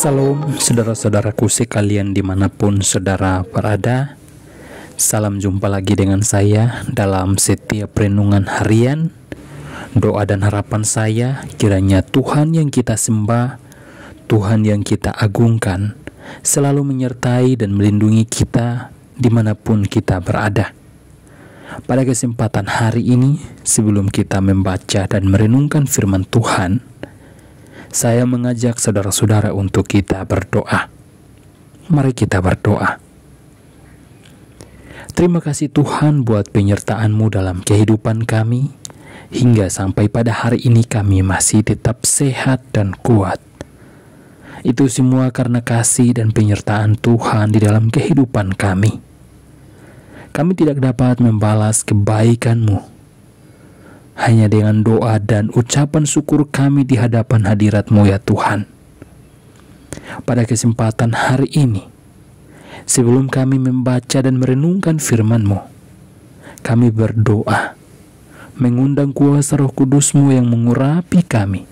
Salam saudara-saudaraku sekalian dimanapun saudara berada. Salam jumpa lagi dengan saya dalam setiap renungan harian. Doa dan harapan saya kiranya Tuhan yang kita sembah, Tuhan yang kita agungkan, selalu menyertai dan melindungi kita dimanapun kita berada. Pada kesempatan hari ini, sebelum kita membaca dan merenungkan firman Tuhan, saya mengajak saudara-saudara untuk kita berdoa. Mari kita berdoa. Terima kasih Tuhan buat penyertaan-Mu dalam kehidupan kami, hingga sampai pada hari ini kami masih tetap sehat dan kuat. Itu semua karena kasih dan penyertaan Tuhan di dalam kehidupan kami. Kami tidak dapat membalas kebaikan-Mu. Hanya dengan doa dan ucapan syukur kami di hadapan hadirat-Mu ya Tuhan. Pada kesempatan hari ini, sebelum kami membaca dan merenungkan firman-Mu, kami berdoa, mengundang kuasa Roh Kudus-Mu yang mengurapi kami,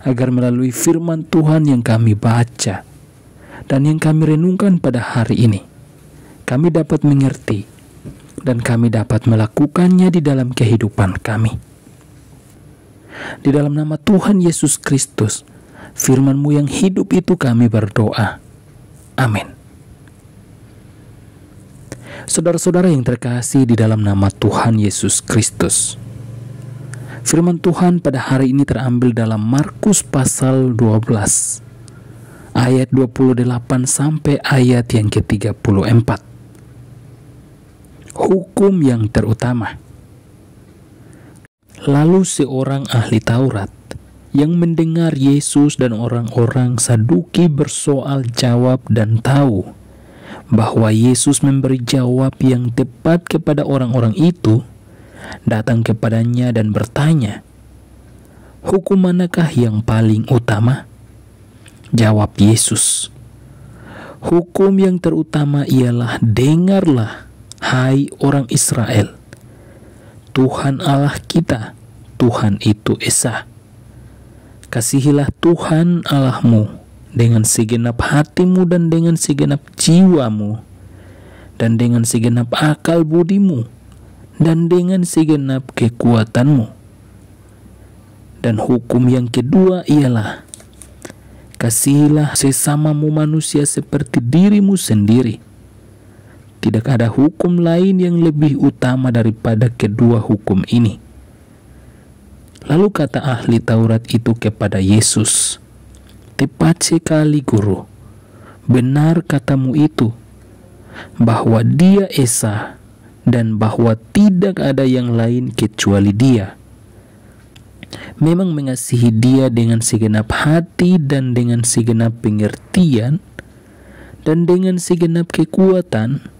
agar melalui firman Tuhan yang kami baca dan yang kami renungkan pada hari ini, kami dapat mengerti dan kami dapat melakukannya di dalam kehidupan kami. Di dalam nama Tuhan Yesus Kristus, firman-Mu yang hidup itu kami berdoa. Amin. Saudara-saudara yang terkasih di dalam nama Tuhan Yesus Kristus, firman Tuhan pada hari ini terambil dalam Markus pasal 12, ayat 28 sampai ayat yang ke-34. Hukum yang terutama. Lalu seorang ahli Taurat yang mendengar Yesus dan orang-orang Saduki bersoal jawab dan tahu bahwa Yesus memberi jawab yang tepat kepada orang-orang itu, datang kepadanya dan bertanya, "Hukum manakah yang paling utama?" Jawab Yesus, "Hukum yang terutama ialah, dengarlah, hai orang Israel, Tuhan Allah kita, Tuhan itu Esa. Kasihilah Tuhan Allahmu dengan segenap hatimu dan dengan segenap jiwamu dan dengan segenap akal budimu dan dengan segenap kekuatanmu. Dan hukum yang kedua ialah, kasihilah sesamamu manusia seperti dirimu sendiri. Tidak ada hukum lain yang lebih utama daripada kedua hukum ini." Lalu kata ahli Taurat itu kepada Yesus, "Tepat sekali, Guru. Benar katamu itu, bahwa Dia Esa dan bahwa tidak ada yang lain kecuali Dia. Memang mengasihi Dia dengan segenap hati dan dengan segenap pengertian dan dengan segenap kekuatan,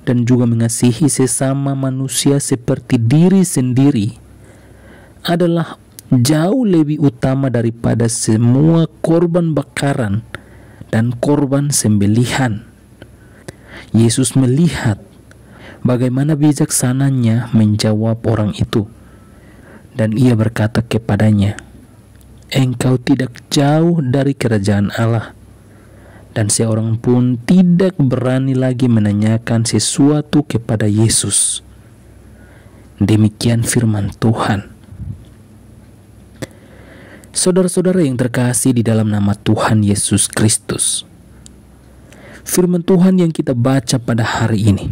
dan juga mengasihi sesama manusia seperti diri sendiri adalah jauh lebih utama daripada semua korban bakaran dan korban sembelihan." Yesus melihat bagaimana bijaksananya menjawab orang itu, dan Ia berkata kepadanya, "Engkau tidak jauh dari kerajaan Allah." Dan seorang pun tidak berani lagi menanyakan sesuatu kepada Yesus. Demikian firman Tuhan. Saudara-saudara yang terkasih di dalam nama Tuhan Yesus Kristus, firman Tuhan yang kita baca pada hari ini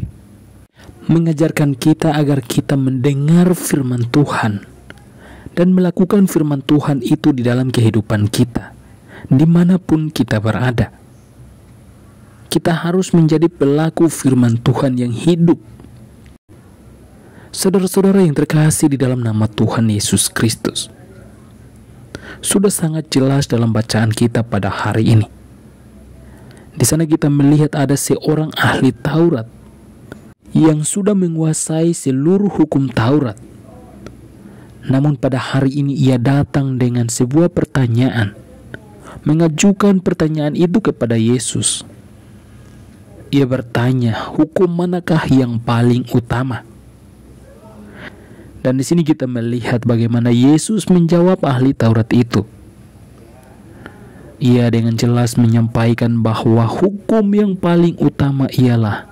mengajarkan kita agar kita mendengar firman Tuhan dan melakukan firman Tuhan itu di dalam kehidupan kita, dimanapun kita berada. Kita harus menjadi pelaku firman Tuhan yang hidup. Saudara-saudara yang terkasih di dalam nama Tuhan Yesus Kristus, sudah sangat jelas dalam bacaan kita pada hari ini. Di sana kita melihat ada seorang ahli Taurat yang sudah menguasai seluruh hukum Taurat. Namun pada hari ini ia datang dengan sebuah pertanyaan, mengajukan pertanyaan itu kepada Yesus. Ia bertanya, hukum manakah yang paling utama? Dan di sini kita melihat bagaimana Yesus menjawab ahli Taurat itu. Ia dengan jelas menyampaikan bahwa hukum yang paling utama ialah,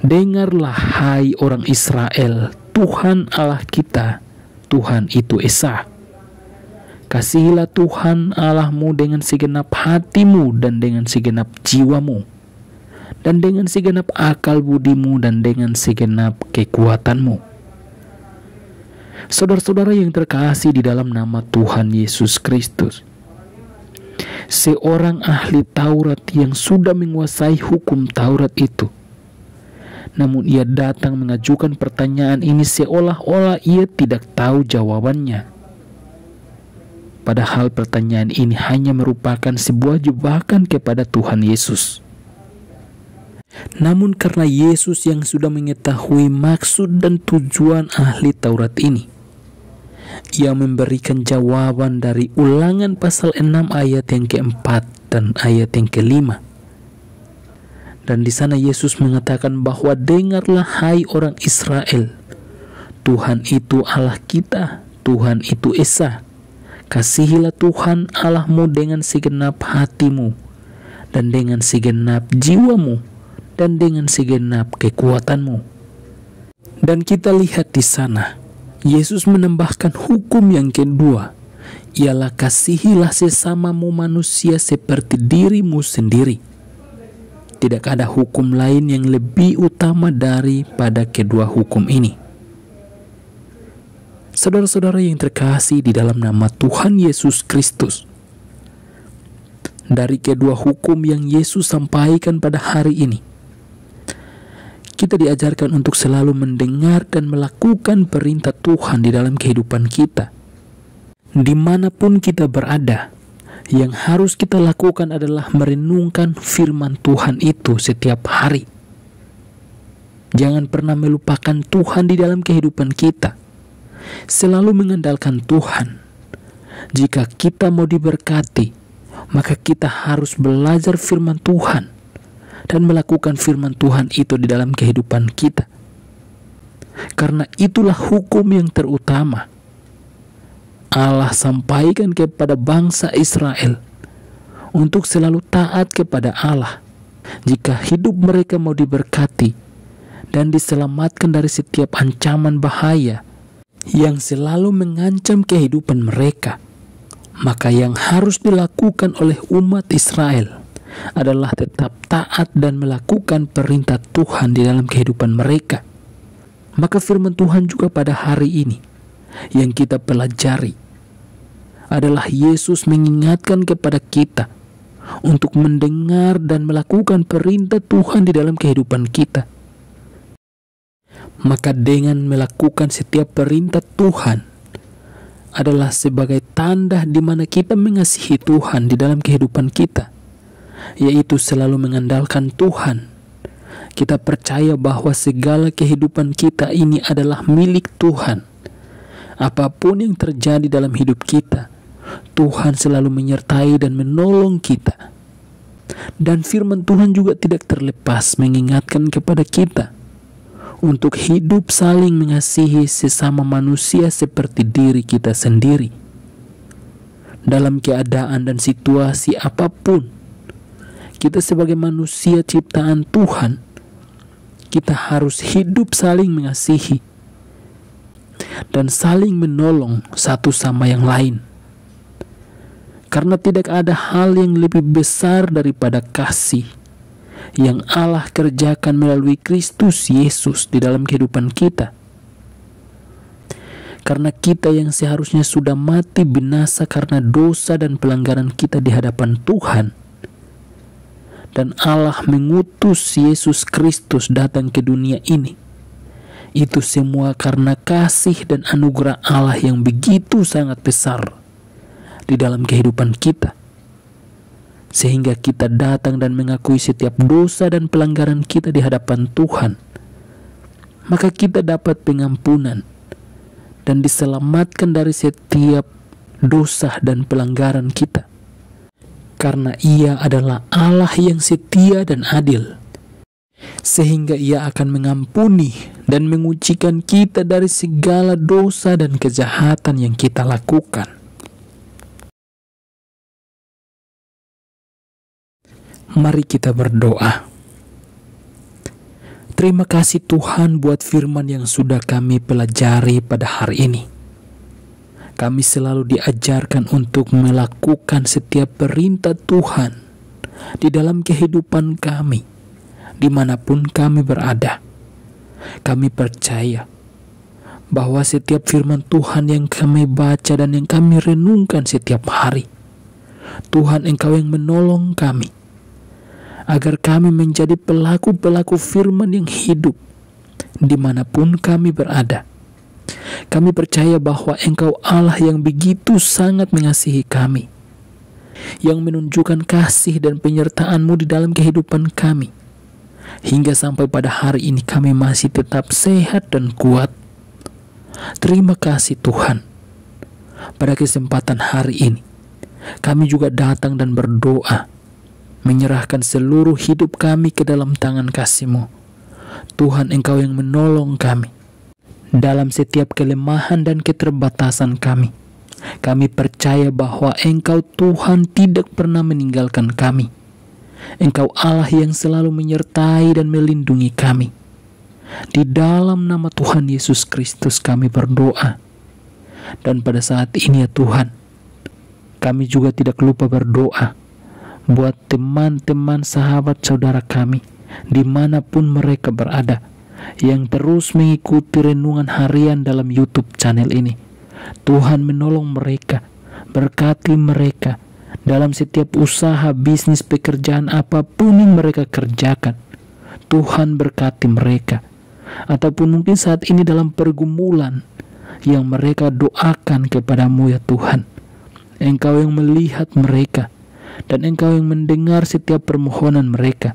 dengarlah hai orang Israel, Tuhan Allah kita, Tuhan itu Esa. Kasihilah Tuhan Allahmu dengan segenap hatimu dan dengan segenap jiwamu, dan dengan segenap akal budimu dan dengan segenap kekuatanmu. Saudara-saudara yang terkasih di dalam nama Tuhan Yesus Kristus, seorang ahli Taurat yang sudah menguasai hukum Taurat itu, namun ia datang mengajukan pertanyaan ini seolah-olah ia tidak tahu jawabannya. Padahal pertanyaan ini hanya merupakan sebuah jebakan kepada Tuhan Yesus. Namun karena Yesus yang sudah mengetahui maksud dan tujuan ahli Taurat ini, ia memberikan jawaban dari Ulangan pasal 6 ayat yang keempat dan ayat yang kelima. Dan di sana Yesus mengatakan bahwa dengarlah hai orang Israel, Tuhan itu Allah kita, Tuhan itu Esa. Kasihilah Tuhan Allahmu dengan segenap hatimu dan dengan segenap jiwamu dan dengan segenap kekuatanmu. Dan kita lihat di sana, Yesus menambahkan hukum yang kedua, ialah kasihilah sesamamu manusia seperti dirimu sendiri. Tidak ada hukum lain yang lebih utama daripada kedua hukum ini. Saudara-saudara yang terkasih di dalam nama Tuhan Yesus Kristus, dari kedua hukum yang Yesus sampaikan pada hari ini, kita diajarkan untuk selalu mendengar dan melakukan perintah Tuhan di dalam kehidupan kita. Dimanapun kita berada, yang harus kita lakukan adalah merenungkan firman Tuhan itu setiap hari. Jangan pernah melupakan Tuhan di dalam kehidupan kita. Selalu mengandalkan Tuhan. Jika kita mau diberkati, maka kita harus belajar firman Tuhan dan melakukan firman Tuhan itu di dalam kehidupan kita. Karena itulah hukum yang terutama Allah sampaikan kepada bangsa Israel untuk selalu taat kepada Allah jika hidup mereka mau diberkati dan diselamatkan dari setiap ancaman bahaya yang selalu mengancam kehidupan mereka. Maka yang harus dilakukan oleh umat Israel adalah tetap taat dan melakukan perintah Tuhan di dalam kehidupan mereka. Maka firman Tuhan juga pada hari ini yang kita pelajari adalah Yesus mengingatkan kepada kita untuk mendengar dan melakukan perintah Tuhan di dalam kehidupan kita. Maka dengan melakukan setiap perintah Tuhan adalah sebagai tanda di mana kita mengasihi Tuhan di dalam kehidupan kita, yaitu selalu mengandalkan Tuhan. Kita percaya bahwa segala kehidupan kita ini adalah milik Tuhan. Apapun yang terjadi dalam hidup kita, Tuhan selalu menyertai dan menolong kita. Dan firman Tuhan juga tidak terlepas mengingatkan kepada kita untuk hidup saling mengasihi sesama manusia seperti diri kita sendiri. Dalam keadaan dan situasi apapun, kita sebagai manusia ciptaan Tuhan, kita harus hidup saling mengasihi dan saling menolong satu sama yang lain. Karena tidak ada hal yang lebih besar daripada kasih yang Allah kerjakan melalui Kristus Yesus di dalam kehidupan kita. Karena kita yang seharusnya sudah mati binasa karena dosa dan pelanggaran kita di hadapan Tuhan, dan Allah mengutus Yesus Kristus datang ke dunia ini, itu semua karena kasih dan anugerah Allah yang begitu sangat besar di dalam kehidupan kita, sehingga kita datang dan mengakui setiap dosa dan pelanggaran kita di hadapan Tuhan. Maka kita dapat pengampunan dan diselamatkan dari setiap dosa dan pelanggaran kita, karena Ia adalah Allah yang setia dan adil, sehingga Ia akan mengampuni dan mengucikan kita dari segala dosa dan kejahatan yang kita lakukan. Mari kita berdoa. Terima kasih Tuhan buat firman yang sudah kami pelajari pada hari ini. Kami selalu diajarkan untuk melakukan setiap perintah Tuhan di dalam kehidupan kami, dimanapun kami berada. Kami percaya bahwa setiap firman Tuhan yang kami baca dan yang kami renungkan setiap hari, Tuhan Engkau yang menolong kami, agar kami menjadi pelaku-pelaku firman yang hidup dimanapun kami berada. Kami percaya bahwa Engkau Allah yang begitu sangat mengasihi kami, yang menunjukkan kasih dan penyertaan-Mu di dalam kehidupan kami, hingga sampai pada hari ini kami masih tetap sehat dan kuat. Terima kasih Tuhan. Pada kesempatan hari ini, kami juga datang dan berdoa, menyerahkan seluruh hidup kami ke dalam tangan kasih-Mu. Tuhan, Engkau yang menolong kami dalam setiap kelemahan dan keterbatasan kami. Kami percaya bahwa Engkau Tuhan tidak pernah meninggalkan kami. Engkau Allah yang selalu menyertai dan melindungi kami. Di dalam nama Tuhan Yesus Kristus kami berdoa. Dan pada saat ini ya Tuhan, kami juga tidak lupa berdoa buat teman-teman, sahabat, saudara kami dimanapun mereka berada, yang terus mengikuti renungan harian dalam YouTube channel ini. Tuhan menolong mereka, berkati mereka dalam setiap usaha, bisnis, pekerjaan apapun yang mereka kerjakan. Tuhan berkati mereka. Ataupun mungkin saat ini dalam pergumulan yang mereka doakan kepada-Mu ya Tuhan. Engkau yang melihat mereka, dan Engkau yang mendengar setiap permohonan mereka,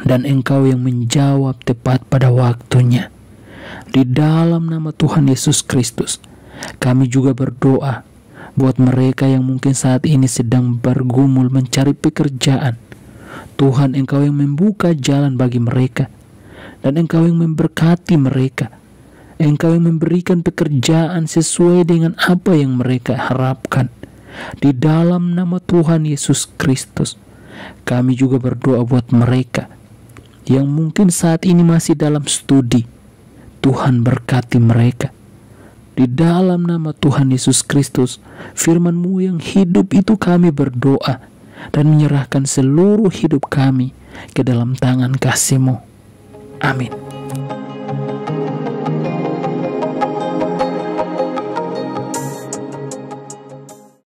dan Engkau yang menjawab tepat pada waktunya. Di dalam nama Tuhan Yesus Kristus, kami juga berdoa buat mereka yang mungkin saat ini sedang bergumul mencari pekerjaan. Tuhan, Engkau yang membuka jalan bagi mereka, dan Engkau yang memberkati mereka. Engkau yang memberikan pekerjaan sesuai dengan apa yang mereka harapkan. Di dalam nama Tuhan Yesus Kristus, kami juga berdoa buat mereka yang mungkin saat ini masih dalam studi. Tuhan berkati mereka. Di dalam nama Tuhan Yesus Kristus, firman-Mu yang hidup itu kami berdoa dan menyerahkan seluruh hidup kami ke dalam tangan kasih-Mu. Amin.